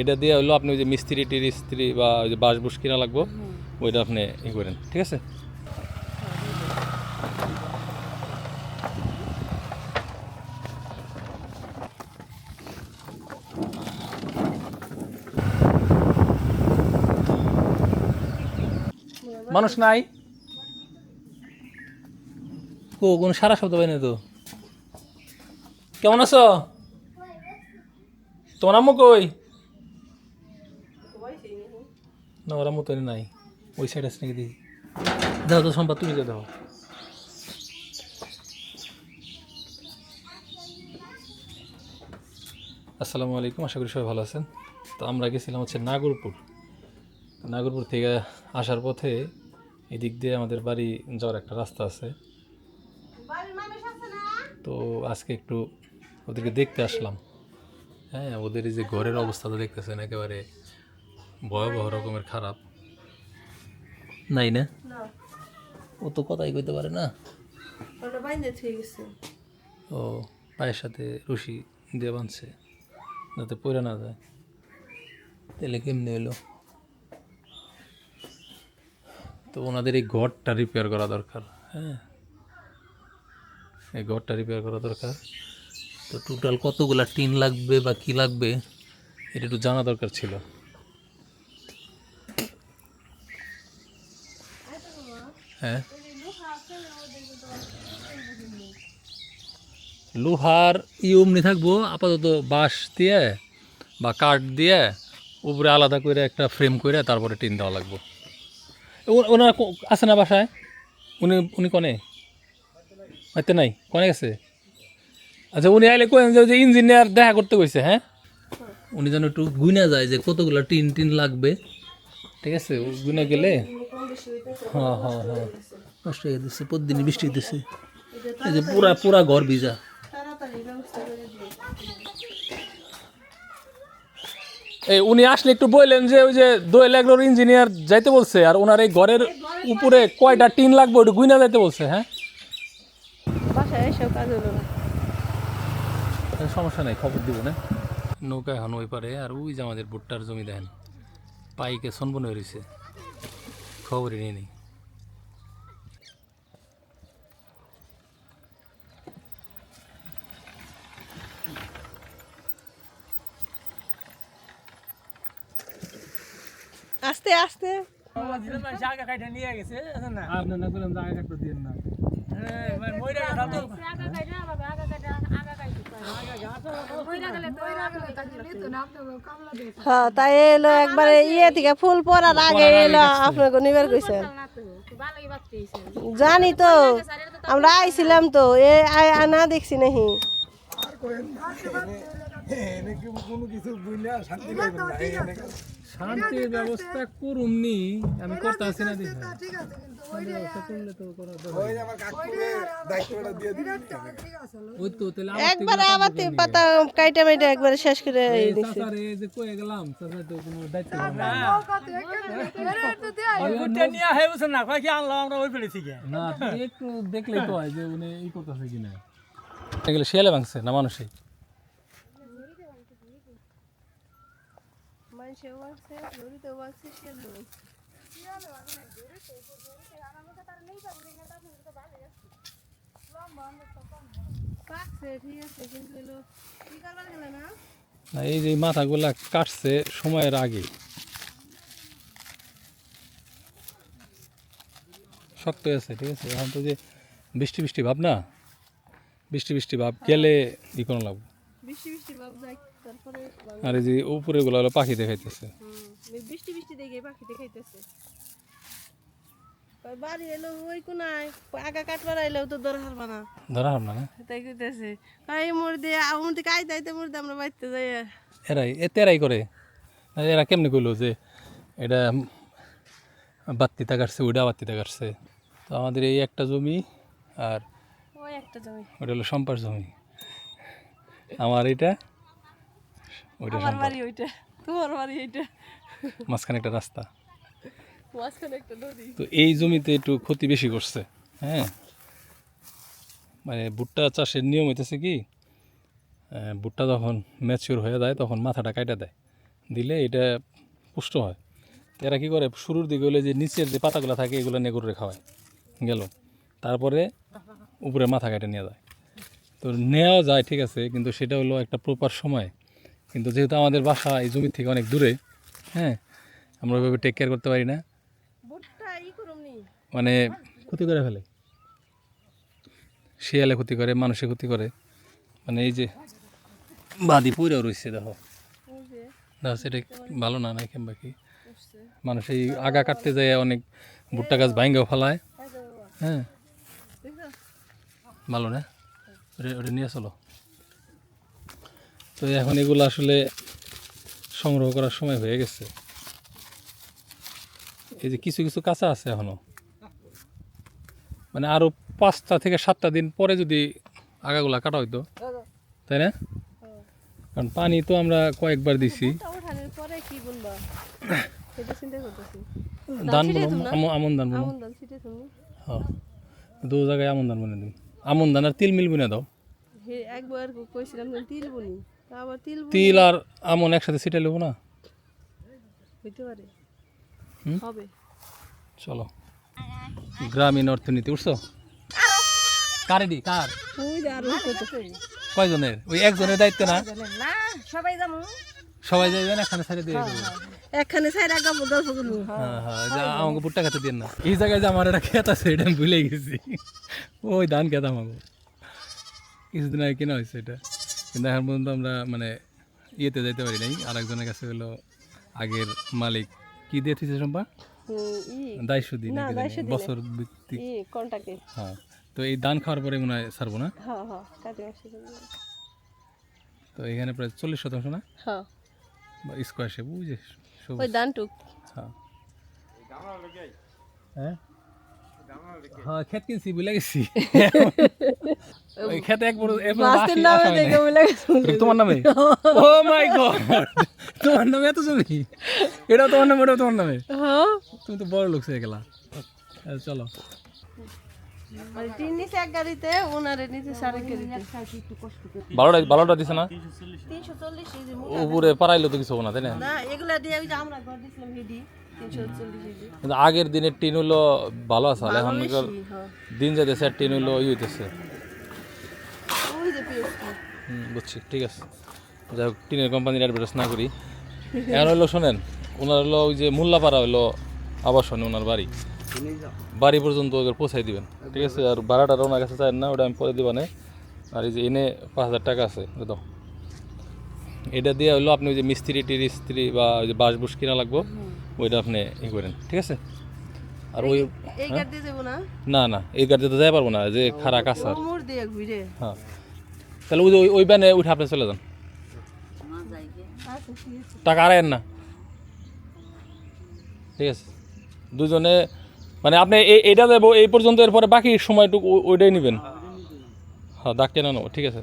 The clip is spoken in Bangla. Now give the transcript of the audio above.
এটা দিয়ে হলো আপনি ওই যে মিস্ত্রি টিস্ত্রি বা ওই যে বাঁশ বুস কিনা লাগবো ওইটা আপনি ই করেন, ঠিক আছে? মানুষ নাই, কোনো সারা শব্দ পাই না তো। কেমন আছো? তোমার আম্মু কই? না, ওর আম্মু তো নাই, ওই সাইড আছে নাকি দেখি। দাও তো সম্পা, তুমি দাও। আসসালামু আলাইকুম, আশা করি সবাই ভালো আছেন। তো আমরা গেছিলাম হচ্ছে নাগরপুর। নাগরপুর থেকে আসার পথে এদিক দিয়ে আমাদের বাড়ি যাওয়ার একটা রাস্তা আছে। তো আজকে একটু ওদেরকে দেখতে আসলাম। হ্যাঁ, ওদের এই যে ঘরের অবস্থা তো দেখতেছেন, একেবারে ভয়াবহ রকমের খারাপ। নাই না, ও তো কথাই কইতে পারে না। ও পায়ের সাথে রশি দিয়ে বাঁধছে যাতে পড়ে না যায়। তাহলে কেমনে এলো? তো ওনাদের এই ঘরটা রিপেয়ার করা দরকার। হ্যাঁ, এই ঘরটা রিপেয়ার করা দরকার। তো টোটাল কতগুলা টিন লাগবে বা কি লাগবে এটা একটু জানা দরকার ছিল। হ্যাঁ, লোহার অমনি থাকবো, আপাতত বাঁশ দিয়ে বা কাঠ দিয়ে উপরে আলাদা করে একটা ফ্রেম করে তারপরে টিন দেওয়া লাগবে। ওনার আছে না বাসায়? উনি উনি কনে হয়তো নাই, কনে গেছে? আচ্ছা, উনি আইলে কেন যে ইঞ্জিনিয়ার দেখা করতে কইছে। হ্যাঁ, উনি যেন একটু গুনে যায় যে কতগুলো টিন টিন লাগবে, ঠিক আছে? গুনে গেলে হ্যাঁ হ্যাঁ হ্যাঁ, নষ্ট হয়ে দিচ্ছে, প্রতিদিনই বৃষ্টি হইতেছে। এই যে পুরা পুরা ঘর ভিজা। এই উনি আসলে একটু বললেন যে ওই যে দোয়েল এগ্রোর ইঞ্জিনিয়ার যাইতে বলছে, আর ওনার এই ঘরের উপরে কয়টা টিন লাগবে ওটা গুইনা যাইতে বলছে। হ্যাঁ, সমস্যা নাই, খবর দিব না। নৌকা এখন ওই পারে, আর ওই যে আমাদের ভুট্টার জমি দেখেন পাইকে সনবন হয়ে রয়েছে, খবরই নিয়ে নেই। আস্তে আস্তে হ্যাঁ, তাই এলো একবারে থেকে ফুল পড়ার আগে এলো আপনাকে নিবার কইছেন। জানি তো, আমরা আইছিলাম তো, এ না দেখছি নাহি। শান্তির ব্যবস্থা করুমনি, আমি কথা আছি না দেখি একবারে আবার পাতা কাইটা মাইটা একবারে শেষ করে দিছি। গেলাম না, একটু দেখলেই তো হয় যে উনি ই করতেছে কিনা। গেলে শিয়ালে ভাঙছে না মানুষই? না, এই যে মাথাগুলা কাটছে সময়ের আগে, শক্ত আছে, ঠিক আছে? এখন তো যে বৃষ্টি বৃষ্টি ভাব না, বৃষ্টি বৃষ্টি ভাব গেলে ই কোনো লাগবে। আর এই যে উপরে গুলো হলো পাখি দেখাইতেছে। বৃষ্টি বৃষ্টি দেখে পাখি দেখাইতেছে। বাড়ি এলো ওই কোনায় আগা কাটবার আইলেও তো ধরা হারবা না, ধরা হার না। তাই কইতেছে কাই মোর দিয়ে আমার দিকে আই দাইতে মোর দিয়ে আমরা বাইতে যাই। এরাই এতেরাই করে। এরা কেমনে কইলো যে এটা বাত্তিটা কাটছে, ওইটা বাত্তিটা কাটছে? তো আমাদের এই একটা জমি, আর ওই একটা জমি, ওটা হলো সম্পার জমি। আমার এটা, ওইটা আমার সম্পার, বাড়ি ওইটা, তোমার বাড়ি এইটা, মাঝখানে একটা রাস্তা। মাঝখানে একটা নদী। তো এই জমিতে একটু ক্ষতি বেশি করছে। হ্যাঁ, মানে ভুট্টা চাষের নিয়ম হইতেছে কি, ভুট্টা যখন ম্যাচিওর হয়ে যায় তখন মাথাটা কাটা দেয়, দিলে এটা পুষ্ট হয়। এরা কী করে শুরুর দিকে হলে যে নিচের যে পাতাগুলো থাকে এগুলো নিয়ে গরুরে খাওয়ায় গেল, তারপরে উপরে মাথা কেটে নিয়ে যায়। তো নেওয়া যায় ঠিক আছে, কিন্তু সেটা হলো একটা প্রপার সময়। কিন্তু যেহেতু আমাদের বাসা এই জমি থেকে অনেক দূরে, হ্যাঁ, আমরা ওইভাবে টেক কেয়ার করতে পারি না, মানে ক্ষতি করে ফেলে, শিয়ালে ক্ষতি করে, মানুষে ক্ষতি করে। মানে এই যে বাদি পুরেও রয়েছে, দেখো দেখো সেটা ভালো না নাই কিংবা কি, মানুষ এই আগা কাটতে যায় অনেক ভুট্টা গাছ ভাঙ্গেও ফেলায়, হ্যাঁ, ভালো না, ওটা নিয়ে চলো। তো এখন এগুলো আসলে সংগ্রহ করার সময় হয়ে গেছে। এই যে কিছু কিছু কাঁচা আছে এখনো, মানে আরো 5টা থেকে 7টা দিন পরে যদি আগাগুলা কাটা হইতো, তাই না? কারণ পানি তো আমরা কয়েকবার দিছি, ধান বুনো, আমন ধান বুনো, হ্যাঁ, দু জায়গায় আমন ধান বুনে দিন, আমন ধান আর তিল মিল বুনে দাও। একবার কইছিলাম তিল বুনি, আবার তিল আর আমন একসাথে ছিটে নেবো না, হইতে পারে, হবে। চলো, গ্রামীণ অর্থনীতি উঠছো কারেডি কার কয়জনের? ওই একজনের দায়িত্ব না, সবাই যাবো, সবাই যাইবেন এখানে ছেড়ে দিয়ে দেবো। এখানে সাইড আগে গল্প করবো। হ্যাঁ হ্যাঁ, যা আমাকে ভুট্টা খেতে দিন না। এই জায়গায় যে আমার একটা ক্ষেত আছে এটা আমি ভুলে গেছি, ওই ধান খেত আমাকে কিছুদিন আগে কেনা হয়েছে এটা, কিন্তু এখন পর্যন্ত আমরা মানে ইয়েতে যাইতে পারি নাই। আর একজনের কাছে হলো আগের মালিক কি দিয়ে দিয়েছে সম্পা, দায়িত্ব দিন বছর ভিত্তিক, হ্যাঁ। তো এই ধান খাওয়ার পরে মনে হয় ছাড়বো না, তো এখানে প্রায় 40% না স্কোয়ার শেপ, বুঝে ওই ধানটুক, হ্যাঁ হ্যাঁ হ্যাঁ, ক্ষেত কিনছি বুঝলে গেছি। ওই ক্ষেতে তোমার নামে, ও মাই গড, তোমার নামে এত জমি, এটাও তোমার নামে, ওটাও তোমার নামে, তুমি তো বড় লোক হয়ে গেলা। চলো, ভালোটা দিছে না, 340 উপরে পারাইলো তো কিছু না, তাই না? এগুলা দিয়ে আমরা ঘর দিছিলাম হেডি 340। কিন্তু আগের দিনের টিন হইলো ভালো আছে, এখন দিন যাইতেছে আর টিন হইলো হইতেছে। বুঝছি, ঠিক আছে, যাই হোক, টিনের কোম্পানির অ্যাডভার্টাইজ না করি। এখন হইলো শোনেন, ওনার হলো ওই যে মোল্লাপাড়া হইলো আবাসন, ওনার বাড়ি পর্যন্ত ওদের পৌঁছাই দিবেন, ঠিক আছে? আর ভাড়াটা ওনার কাছে চাই না, ওটা আমি পরে দিবানে। আর এই যে এনে 5000 টাকা আছে, দাও, এটা দিয়ে হইলো আপনি ওই যে মিস্ত্রি টিস্ত্রি বা ওই যে বাঁশ বুস কিনা লাগবো, ওইটা আপনি ই করেন, ঠিক আছে? আর ওই না না, এই গাড়ি তো যাই পারবো না, যে খারাপ কাছার, হ্যাঁ। তাহলে ওই ওই ব্যানে উঠে আপনি চলে যান, টাকা আড়াইন না, ঠিক আছে? দুজনে মানে আপনি এইটা দেবো এই পর্যন্ত, এরপরে বাকি সময়টুকু ওইটাই নেবেন, হ্যাঁ, দাগ টেনে নেবো, ঠিক আছে?